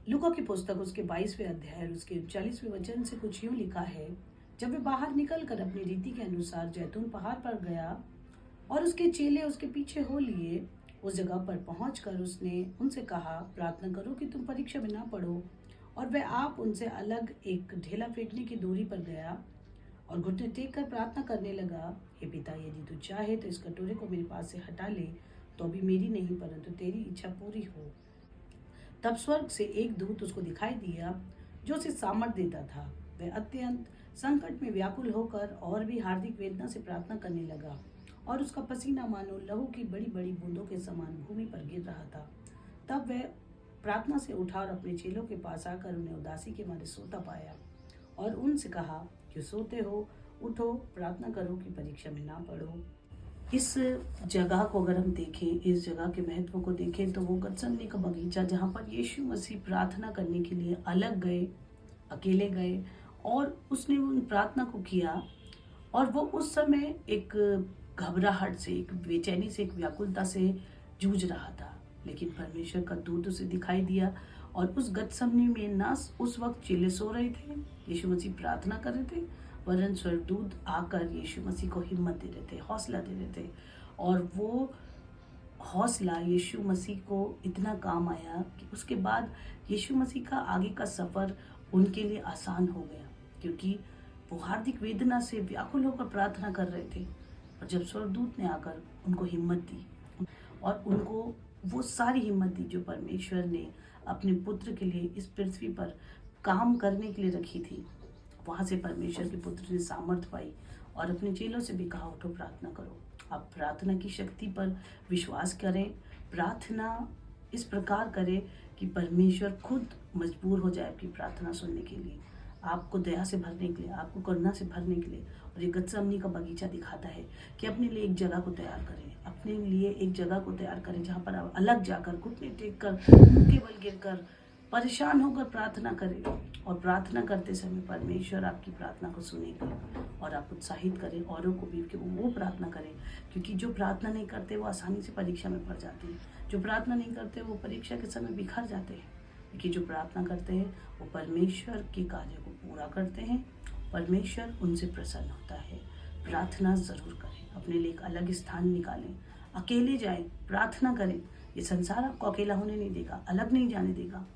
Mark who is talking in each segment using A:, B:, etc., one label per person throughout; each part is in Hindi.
A: लूका की पुस्तक उसके 22वें अध्याय और उसके 39वें वचन से कुछ यूं लिखा है। जब वे बाहर निकलकर अपनी रीति के अनुसार जैतून पहाड़ पर गया और उसके चेले उसके पीछे हो लिए, उस जगह पर पहुंचकर उसने उनसे कहा, प्रार्थना करो कि तुम परीक्षा में ना पड़ो। और वह आप उनसे अलग एक ढेला फेंकने की दूरी पर गया और घुटने टेक कर प्रार्थना करने लगा, हे पिता, यदि तू चाहे तो इस कटोरे को मेरे पास से हटा ले, तो अभी मेरी नहीं परंतु तेरी इच्छा पूरी हो। तब स्वर्ग से एक दूत उसको दिखाई दिया जो उसे सामर्थ देता था। वह अत्यंत संकट में व्याकुल होकर और भी हार्दिक वेदना से प्रार्थना करने लगा और उसका पसीना मानो लहू की बड़ी बड़ी बूंदों के समान भूमि पर गिर रहा था। तब वह प्रार्थना से उठा और अपने चेलों के पास आकर उन्हें उदासी के मारे सोता पाया और उनसे कहा, क्यों सोते हो? उठो, प्रार्थना करो कि परीक्षा में ना पड़ो। इस जगह को अगर हम देखें, इस जगह के महत्व को देखें, तो वो गतसमनी का बगीचा, जहाँ पर यीशु मसीह प्रार्थना करने के लिए अलग गए, अकेले गए और उसने उन प्रार्थना को किया। और वो उस समय एक घबराहट से, एक बेचैनी से, एक व्याकुलता से जूझ रहा था। लेकिन परमेश्वर का दूत उसे दिखाई दिया और उस गतसमनी में ना उस वक्त चेले सो रहे थे, यीशु मसीह प्रार्थना कर रहे थे, वरन स्वर्गदूत आकर यीशु मसीह को हिम्मत दे रहे थे, हौसला दे रहे थे। और वो हौसला यीशु मसीह को इतना काम आया कि उसके बाद यीशु मसीह का आगे का सफ़र उनके लिए आसान हो गया, क्योंकि वो हार्दिक वेदना से व्याकुल होकर प्रार्थना कर रहे थे। और जब स्वर्गदूत ने आकर उनको हिम्मत दी और उनको वो सारी हिम्मत दी जो परमेश्वर ने अपने पुत्र के लिए इस पृथ्वी पर काम करने के लिए रखी थी, वहाँ से परमेश्वर के पुत्र ने सामर्थ पाई और अपने चेलों से भी कहा, उठो, प्रार्थना करो। आप प्रार्थना की शक्ति पर विश्वास करें, प्रार्थना इस प्रकार करें कि परमेश्वर खुद मजबूर हो जाए आपकी प्रार्थना सुनने के लिए, आपको दया से भरने के लिए, आपको करुणा से भरने के लिए। और ये गतसमनी का बगीचा दिखाता है कि अपने लिए एक जगह को तैयार करें, अपने लिए एक जगह को तैयार करें जहाँ पर आप अलग जाकर, घुटने टेक कर, मुंह के बल गिर कर, परेशान होकर प्रार्थना करें। और प्रार्थना करते समय परमेश्वर आपकी प्रार्थना को सुनेगा और आप उत्साहित करें औरों को भी कि वो प्रार्थना करें, क्योंकि जो प्रार्थना नहीं करते वो आसानी से परीक्षा में पड़ जाते हैं। जो प्रार्थना नहीं करते वो परीक्षा के समय बिखर जाते हैं। लेकिन जो प्रार्थना करते हैं वो परमेश्वर के कार्य को पूरा करते हैं, परमेश्वर उनसे प्रसन्न होता है। प्रार्थना ज़रूर करें, अपने लिए एक अलग स्थान निकालें, अकेले जाएं, प्रार्थना करें। ये संसार आपको अकेला होने नहीं देगा, अलग नहीं जाने देगा,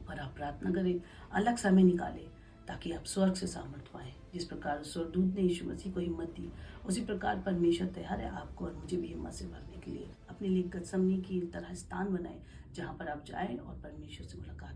A: पर आप प्रार्थना करें, अलग समय निकालें, ताकि आप स्वर्ग से सामर्थ पाएं। जिस प्रकार स्वर्गदूत ने यीशु मसीह को हिम्मत दी, उसी प्रकार परमेश्वर तैयार है आपको और मुझे भी हिम्मत से भरने के लिए। अपने लिए गतसमनी की तरह स्थान बनाएं, जहाँ पर आप जाएं और परमेश्वर से मुलाकात